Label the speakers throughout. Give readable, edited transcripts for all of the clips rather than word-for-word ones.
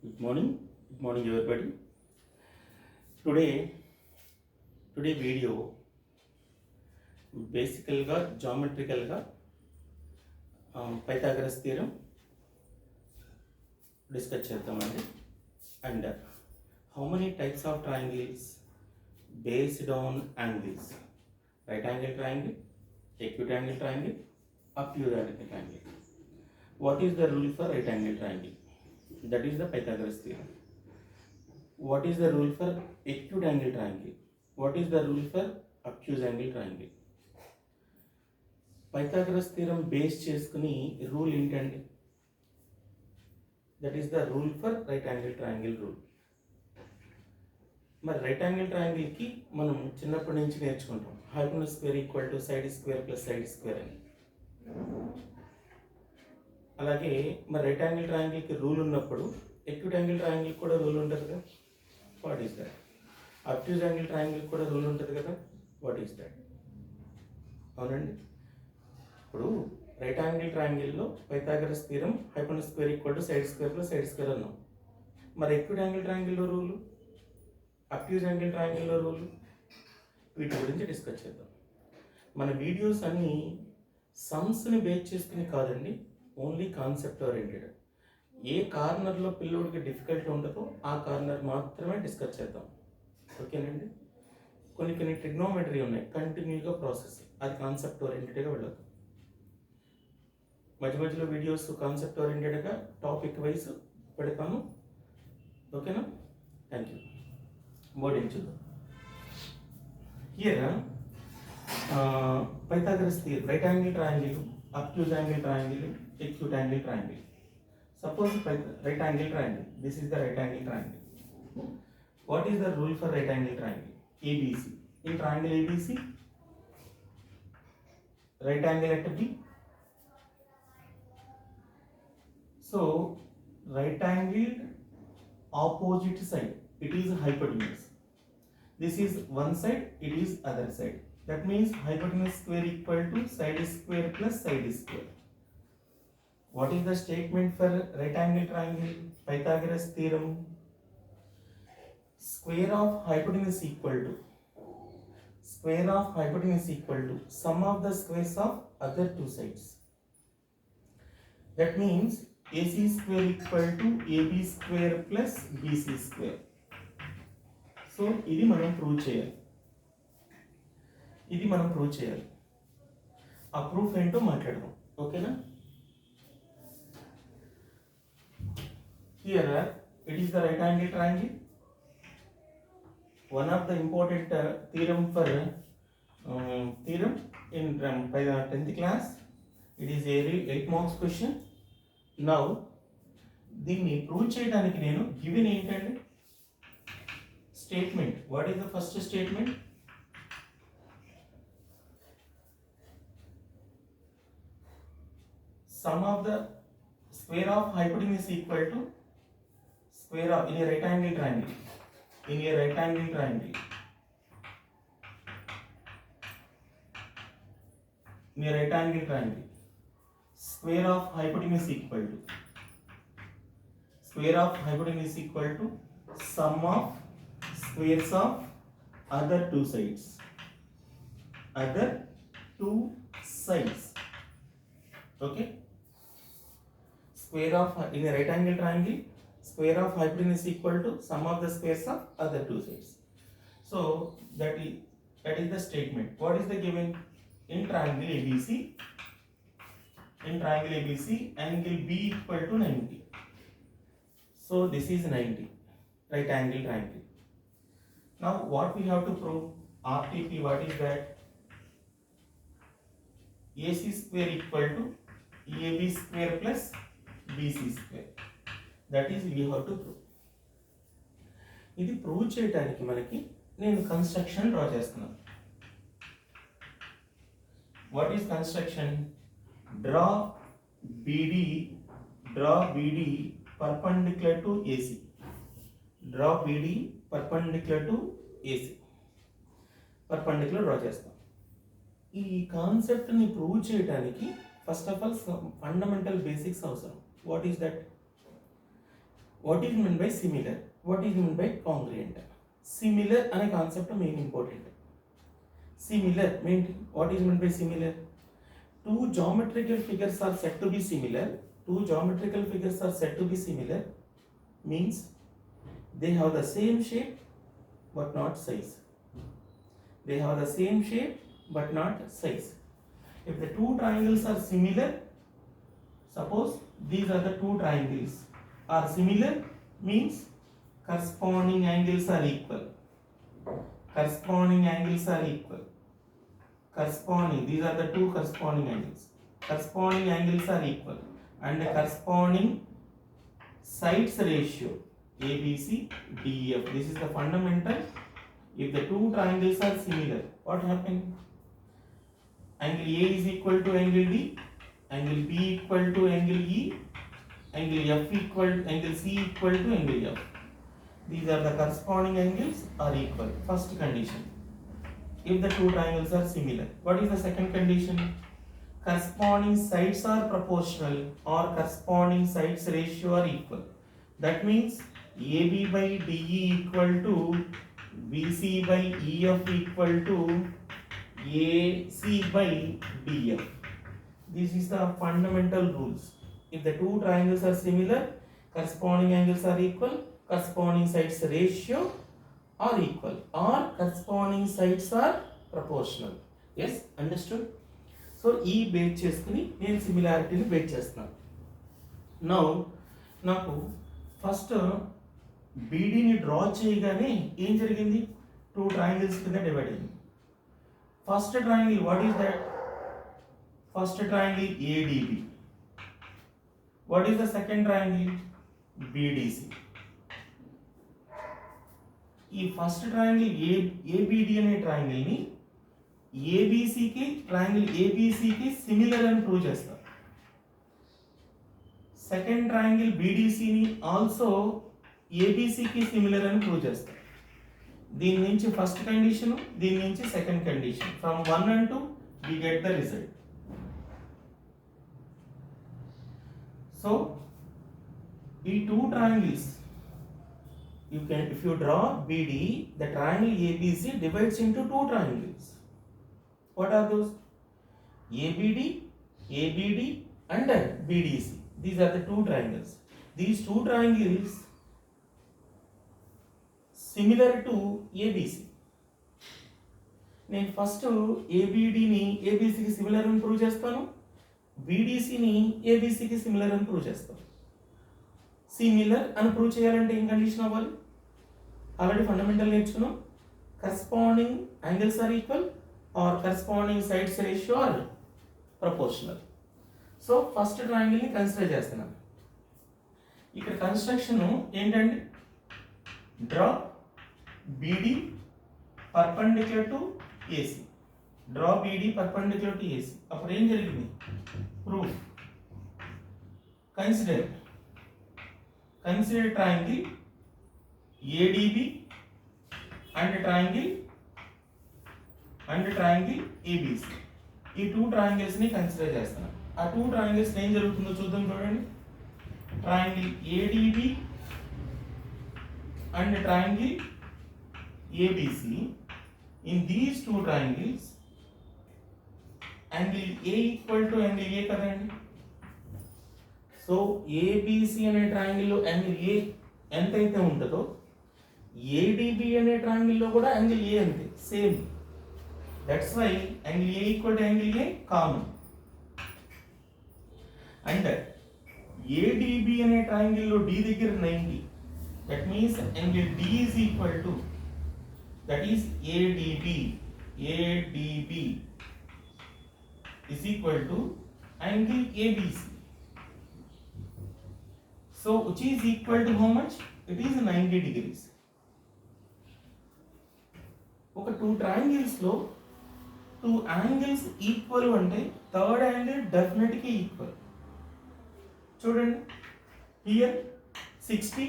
Speaker 1: Good morning everybody. Today, today video బేసికల్గా జామెట్రికల్గా Pythagoras theorem discuss చేద్దామండి. And how many types of triangles based on angles? Right angle triangle, acute angle triangle, obtuse angle triangle. What is the rule for right angle triangle? That is the Pythagoras theorem. What is the rule for acute angle triangle? What is the rule for obtuse angle triangle? Pythagoras theorem base చేసుకుని rule ఏంటండి? That is the rule for right angle triangle rule. మరి right angle ట్రయాంగిల్కి మనం చిన్నప్పటి నుంచి నేర్చుకుంటాం, hypotenuse square equal to side square plus side square అని. అలాగే మరి రైట్ యాంగిల్ ట్రయాంగిల్కి రూల్ ఉన్నప్పుడు ఎక్యూట్ యాంగిల్ ట్రయాంగిల్ కూడా రూల్ ఉంటుంది కదా. What is that? అబ్ట్యూజ్ angle triangle కూడా రూల్ ఉంటుంది కదా. What is that? అవునండి. ఇప్పుడు right angle ట్రయాంగిల్లో Pythagoras theorem hypotenuse square equal to side square plus side square అన్నాం. మరి ఎక్యూట్ యాంగిల్ ట్రయాంగిల్లో రూలు, అబ్ట్యూజ్ యాంగిల్ ట్రయాంగిల్లో రూలు, వీటి గురించి డిస్కస్ చేద్దాం. మన వీడియోస్ అన్నీ సమ్స్ని బేస్ చేసుకుని కాదండి, ఓన్లీ కాన్సెప్ట్ ఓరియంటెడ్. ఏ కార్నర్లో పిల్లోడికి డిఫికల్టీ ఉంటుందో ఆ కార్నర్ మాత్రమే డిస్కస్ చేద్దాం. ఓకేనండి. కొన్ని ట్రిగ్నోమెట్రీ ఉన్నాయి, కంటిన్యూగా ప్రాసెస్, అది కాన్సెప్ట్ ఓరియంటెడ్గా వెళ్ళదు. మధ్యలో వీడియోస్ కాన్సెప్ట్ ఓరియంటెడ్గా టాపిక్ వైజ్ పెడతాను. ఓకేనా? Thank you. బోర్డింగ్ చూద్దాం. Here Pythagoras theorem, right angle triangle, అబ్ట్యూజ్ angle triangle, acute angle triangle. Suppose right angle triangle. This is the right angle triangle. What is the rule for right angle triangle? ABC. In triangle ABC, right angle at B. So right angle opposite side, it is hypotenuse. This is one side, it is other side. That means hypotenuse square equal to side square plus side square. What is the statement for right angle triangle? Pythagoras theorem. Square of hypotenuse equal to sum of the squares of other two sides. That means AC square equal to AB square plus BC square. So ఇది మనం prove చేయాలి. ఆ proof ఏంటో మాట్లాడదాం. ఓకేనా? Here it is the right angle triangle. One of the important theorem for theorem in by the 10th class. It is a 8 marks question. Now దీన్ని prove చేయడానికి నేను గివెన్ ఏంటంటే statement. What is the first statement? Sum of the square of hypotenuse equal to square of in a right angle triangle. Square of hypotenuse equal to sum of squares of other two sides. Okay. Square of in a right angle triangle, square of hypotenuse equal to sum of the squares of other two sides. So that is the statement. What is the given? In triangle ABC, angle B equal to 90. So this is 90, right angle triangle. Now what we have to prove? RTP. What is that? AC square equal to AB square plus BC square. That is we have to prove. ఇది prove చేయడానికి మనకి నేను construction draw చేస్తున్నాను. What is construction? Draw BD perpendicular to AC. Perpendicular draw చేస్తాం. ఈ కాన్సెప్ట్ని prove చేయడానికి first of all fundamental basics అవసరం. What is that? What is mean by similar, what is mean by congruent. Similar అనే concept main important. Similar mean, what is meant by similar? Two geometrical figures are said to be similar. Two geometrical figures are said to be similar means they have the same shape but not size. They have the same shape but not size. If the two triangles are similar, suppose these are the two triangles are similar means corresponding angles are equal. Corresponding angles are equal. Corresponding, these are the two corresponding angles. Corresponding angles are equal and the corresponding sides ratio ABC DEF. This is the fundamental. If the two triangles are similar, what happens? Angle A is equal to angle D, angle B equal to angle E, angle F equal, angle C equal to angle F. These are the corresponding angles are equal. First condition. If the two triangles are similar. What is the second condition? Corresponding sides are proportional or corresponding sides ratio are equal. That means AB by DE equal to BC by EF equal to AC by DF. This is the fundamental rules. If the two triangles are similar, corresponding angles are equal, corresponding sides ratio are equal, or corresponding sides are proportional. Yes, understood? So ఈ base చేసుకుని నేను సిమిలారిటీని base చేస్తున్నాను. Now నాకు first బీడీని draw చేయగానే ఏం జరిగింది? Two triangles కింద divide అయింది. First triangle what is that? First triangle ADB. What is the second triangle? BDC. ఈ ఫస్ట్ ట్రయాంగిల్ ఏబిడి అనే ట్రయాంగిల్ని ఏబిసికి, ట్రయాంగిల్ ఏబిసికి సిమిలర్ అని ప్రూవ్ చేస్తారు. సెకండ్ ట్రయాంగిల్ బీడీసీని ఆల్సో ఏబిసికి సిమిలర్ అని ప్రూవ్ చేస్తారు. దీని నుంచి ఫస్ట్ కండిషన్, దీని నుంచి second condition. From 1 and 2 we get the result. So ఈ two triangles, you can, if you draw BD, the triangle ABC divides into two triangles. What are those? ABD, ABD and BDC. These are the two triangles. These two triangles similar to ABC. నేను first ఏబిడిని ఏబిసికి similar అని prove చేస్తాను, బీడీసీని ఏబిసికి similar అని prove చేస్తాను. Similar అని ప్రూవ్ చేయాలంటే ఏం కండిషన్ అవ్వాలి? ఆల్రెడీ ఫండమెంటల్ నేర్చుకున్నాం. Corresponding angles are equal or corresponding sides ratio are proportional. So first ట్రయాంగిల్ని కన్సిడర్ చేస్తున్నాను. ఇక్కడ కన్స్ట్రక్షన్ ఏంటంటే draw BD perpendicular to AC. Draw BD perpendicular to AC. అప్పుడు ఏం జరిగింది? Proof. Consider triangle ADB and triangle ABC. ఈ two triangles ని consider చేస్తున్నాను. ఆ టూ ట్రయాంగిల్స్ ఏం జరుగుతుందో చూద్దాం. చూడండి, triangle ADB and triangle ABC. In these two triangles, angle A equal to angle A కదండి. సో ABC అనే ట్రయాంగిల్లో యాంగిల్ A ఎంతైతే ఉంటుందో ADB అనే ట్రయాంగిల్లో కూడా యాంగిల్ A అంతే, same. That's why angle A equal to angle A common. And ADB అనే ట్రయాంగిల్లో D దగ్గర 90. That means angle D is equal to, that is ADB is equal to angle ABC. So which is equal to how much? It is 90 degrees. ఒక two triangles లో two angles equal అంటే third angle డెఫినెట్గా equal. చూడండి, here 60,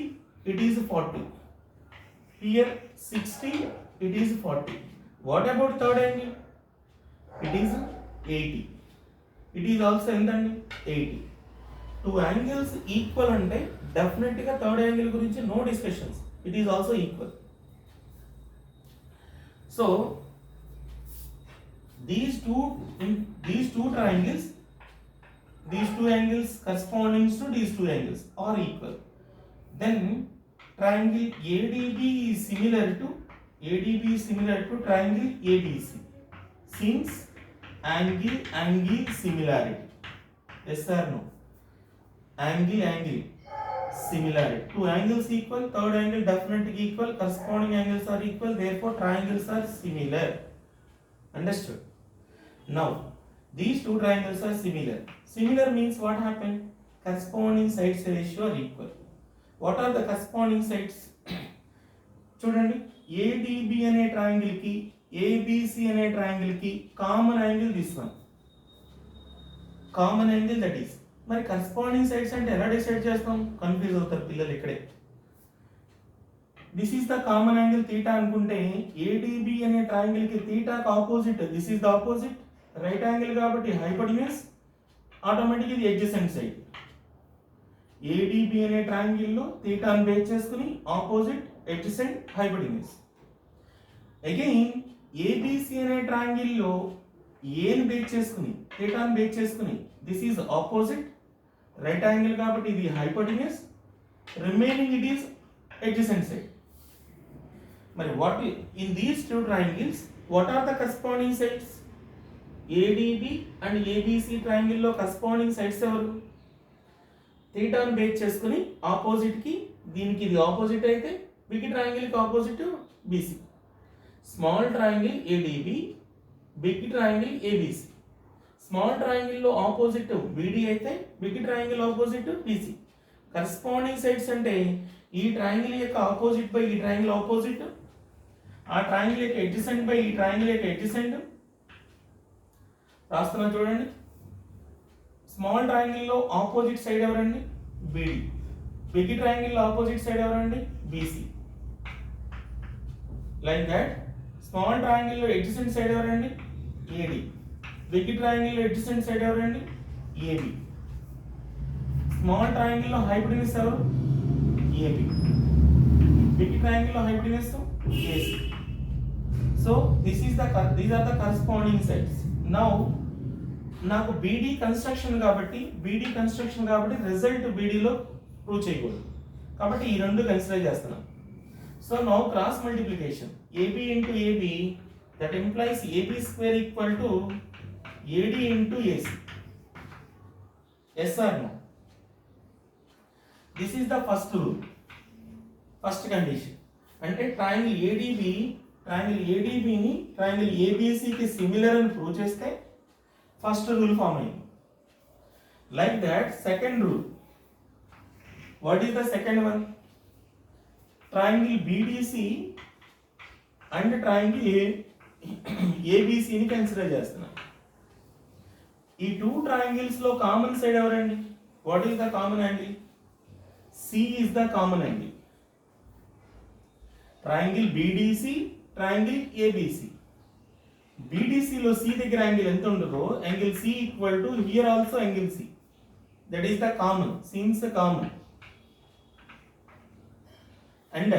Speaker 1: it is 40. Here 60, it is 40. What about third angle? It is 80. It is also ఎంతండి? 80. Two angles equal అంటే డెఫినెట్గా third angle గురించి no discussions, it is also equal. So these two triangles, these two angles corresponding to these two angles are equal. Then triangle ADB is similar to triangle ABC since angle similarity. Yes or no? Angle similarity. Two angles equal, third angle definitely equal, corresponding angles are equal, therefore triangles are similar. Understood? Now these two triangles are similar. Similar means what happened? Corresponding sides ratio are equal. What are the corresponding sides? చూడండి, ADB అనే triangle కి ABC అనే triangle కి common angle this one, common angle that is. మరి corresponding sides అంటే ఎలా decide చేస్తాం? Confuse అవుతారు పిల్లలు ఇక్కడే. This is the common angle theta అనుకుంటే ADB అనే ట్రయాంగిల్ కి తీటాకి opposite this is the opposite, right angle కాబట్టి హైపోటెన్యూస్, ఆటోమేటిక్ ఇది ఎడ్జసెంట్ సైడ్. ADB అనే ట్రయాంగిల్ లో తీటాను బేస్ చేసుకుని opposite, adjacent, hypotenuse. Again ABC అనే ట్రయాంగిల్ లో ఏని బేస్ చేసుకుని తీటాను బేస్ చేసుకుని this is opposite, right angle కాబట్టి ఇది hypotenuse, remaining it is adjacent side. మరి what in these two triangles what are the corresponding sides? ADB and ABC triangle లో corresponding sides ఎవరు? థీటాను బేస్ చేసుకుని ఆపోజిట్ కి దీనికి ఇది ఆపోజిట్ అయితే బిగ్ ట్రయాంగిల్ కి opposite BC, small triangle ADB, big triangle ABC. Small triangle లో opposite BD అయితే big triangle opposite BC. Corresponding sides అంటే ఈ ట్రయాంగిల్ యొక్క ఆపోజిట్ బై ఈ ట్రయాంగిల్ ఆపోజిట్, ఆ ట్రయాంగిల్ యొక్క ఎడ్జసెంట్ బై ఈ ట్రయాంగిల్ యొక్క ఎడ్జసెంట్. రాస్తున్నా చూడండి, స్మాల్ ట్రయాంగిల్ లో ఆపోజిట్ సైడ్ ఎవరండి? BD. బిగ్ ట్రయాంగిల్ లో ఆపోజిట్ సైడ్ ఎవరండి? BC. Like that. Small triangle లో ఎడ్జసెంట్ సైడ్ ఎవరండి? AD. బిగ్ ట్రయాంగిల్ లో ఎడ్జసెంట్ సైడ్ ఎవరండి? AB. స్మాల్ ట్రయాంగిల్ లో హైపోటెన్యూస్ ఎవరు? AB. బిగ్ ట్రయాంగిల్ లో hypotenuse AC. So these are the corresponding sides. Now నాకు BD కన్స్ట్రక్షన్ కాబట్టి రిజల్ట్ BD లో ప్రూవ్ చేయకూడదు కాబట్టి ఈ రెండు కన్సిడర్ చేస్తున్నాం. So now cross multiplication AB into AB that implies AB square equal to AD into AC. Yes or no? This is the first rule, first condition. అంటే triangle ADB ని triangle ABC కి similar అని prove చేస్తే first rule form అయింది. Like that second rule, what is the second one? Triangle BDC and triangle ABC ని consider చేస్తున్నాం. ఈ two triangles లో కామన్ సైడ్ ఎవరండి? What is the common angle? C is the common angle. Triangle BDC, triangle ABC. BDC లో C దగ్గర angle ఎంత ఉంటుందో angle C equal to hear also angle C. That is the common, since common. And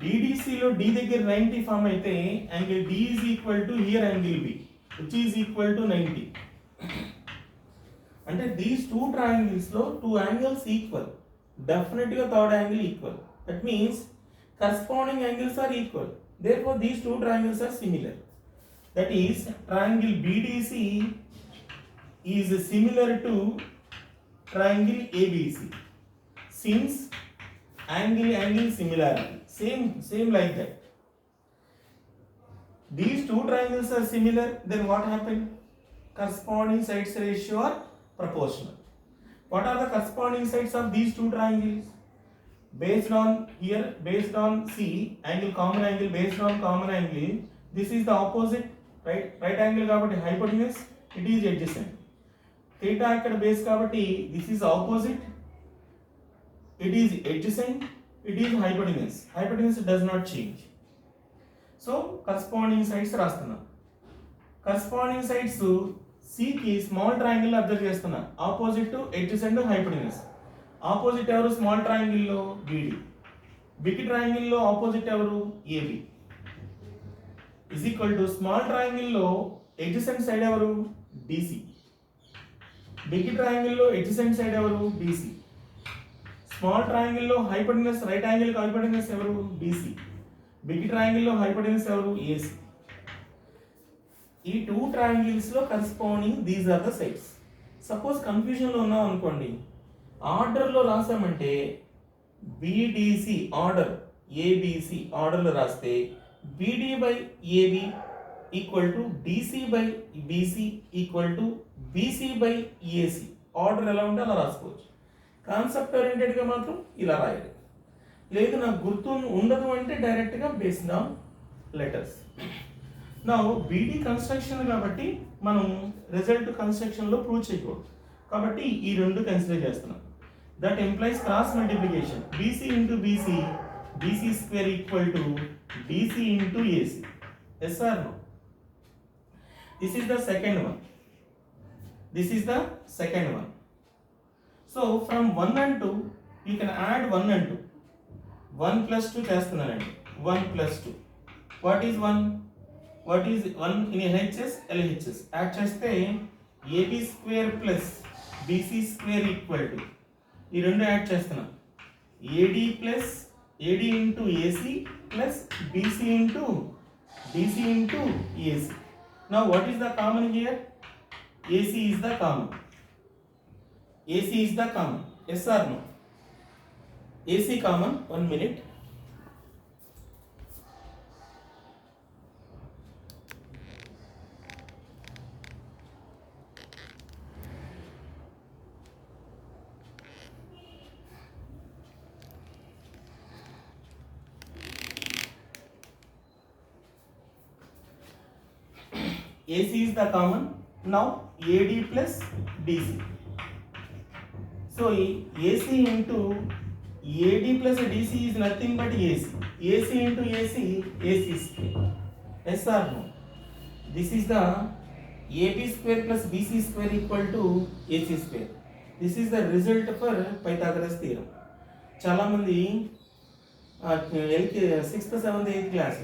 Speaker 1: BDC లో D దగ్గర 90 form అయితే angle D is equal to here angle B which is equal to 90. అంటే these two triangles లో two angles equal. Definitely a third angle equal. That means corresponding angles are equal. Therefore, these two triangles are similar. That is, triangle BDC is similar to triangle ABC. Since angle similarity, same like that. These two triangles are similar. Then what happened? Corresponding sides ratio are proportional. What are the corresponding sides of these two triangles? Based on C, angle common angle, based on common angle, this is the opposite, right angle kabatti hypotenuse, it is adjacent. Theta ikkada base kabatti this is opposite, it is adjacent, it is hypotenuse. Hypotenuse does not change. So corresponding sides rastunna. Corresponding sides సికి small triangle observe చేస్తున్నా, opposite to adjacent hypotenuse. Opposite ఎవరు small ట్రయాంగిల్లో? BD. Big ట్రయాంగిల్లో opposite ఎవరు? AB. Is equal to small ట్రయాంగిల్లో adjacent side ఎవరు? DC. Big ట్రయాంగిల్లో adjacent side ఎవరు? బీసీ. స్మాల్ ట్రయాంగిల్లో హైపోటెన్యూస్ రైట్ యాంగిల్ హైపోటెన్యూస్ ఎవరు? బీసీ. బిగ్ ట్రయాంగిల్లో హైపోటెన్యూస్ ఎవరు? ఏసీ. ఈ టూ ట్రయాంగిల్స్ లో corresponding these are the sides. Suppose confusion లో ఉన్నాం అనుకోండి, ఆర్డర్ లో రాసామంటే బిడిసి ఆర్డర్, ఏబిసి ఆర్డర్ లో రాస్తే BD by AB equal to DC by BC equal to BC by AC. Order ఎలా ఉంటే అలా రాసుకోవచ్చు. కాన్సెప్ట్ ఓరియంటెడ్గా మాత్రం ఇలా రాయాలి. లేదు నాకు గుర్తు ఉండదు అంటే డైరెక్ట్గా బేస్డ్ ఆన్ లెటర్స్. నా బీడీ కన్స్ట్రక్షన్ కాబట్టి మనం రిజల్ట్ కన్స్ట్రక్షన్లో ప్రూవ్ చేయకూడదు, కాబట్టి ఈ రెండు కన్సిడర్ చేస్తున్నాం. That implies cross multiplication BC into BC, BC square equal to DC into AC. Yes or no? This is the second one. This is the second one. So from 1 and 2 you can add 1 and 2. 1 plus 2 చేస్తున్నానండి. 1 plus 2. What is 1? What is 1 in LHS? LHS. Add చేస్తే AB square plus BC square equal to, ఈ రెండు add చేస్తున్నాం, AD plus AD into AC plus BC into DC into AC. Now what is the common here? AC is the common. AC is the common. Yes or no? AC common. 1 minute. AC is the common. Now AD plus DC. So AC into AD plus DC is nothing but AC. AC into AC, AC square. Yes or no? This is the AB square plus BC square equal to AC square. This is the result for Pythagoras theorem. చాలా మంది 6th, 7th, 8th class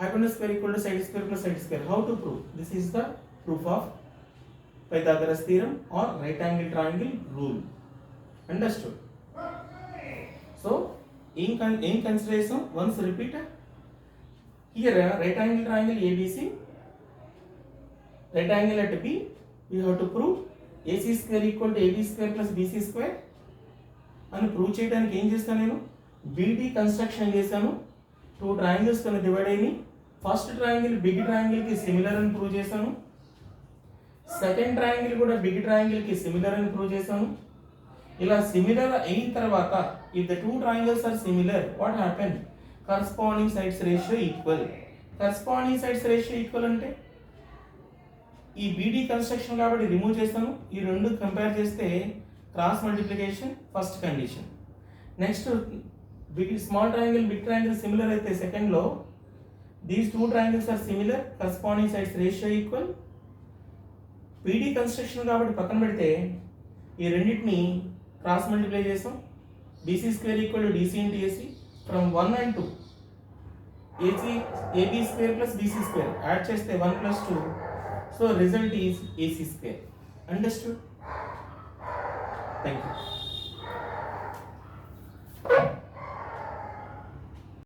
Speaker 1: hypotenuse square equal to side square plus side square. How to prove? This is the proof of Pythagoras theorem or right angle triangle rule. Understood? So in consideration, once repeat here, right angle triangle ABC, right angle at B, we have to prove AC square equal to AB square plus BC square. అని prove చేయడానికి ఏం చేస్తాను, నేను beedi construction చేశాను. 2 triangles కింద divide అయ్యి, first triangle big ట్రయాంగిల్కి similar అని ప్రూవ్ చేశాను. సెకండ్ ట్రయాంగిల్ కూడా బిగ్ ట్రయాంగిల్కి సిమిలర్ అని ప్రూవ్ చేశాను. ఇలా సిమిలర్ అయిన తర్వాత if the 2 triangles are similar, what happen? Corresponding sides ratio equal. Corresponding sides ratio equal అంటే ఈ బీడీ కన్స్ట్రక్షన్ కాబట్టి రిమూవ్ చేస్తాను. ఈ రెండు కంపేర్ చేస్తే cross multiplication first condition. Next big small triangle big triangle similar అయితే సెకండ్లో these 2 triangles are similar, corresponding sides ratio equal. BD construction కాబట్టి పక్కన పెడితే ఈ రెండింటిని క్రాస్ మల్టిప్లై చేస్తాం. BC square equal to DC into AC. From 1 and 2 AC AB square plus BC square add చేస్తే 1 plus 2. So result is AC square. Understood? Thank you.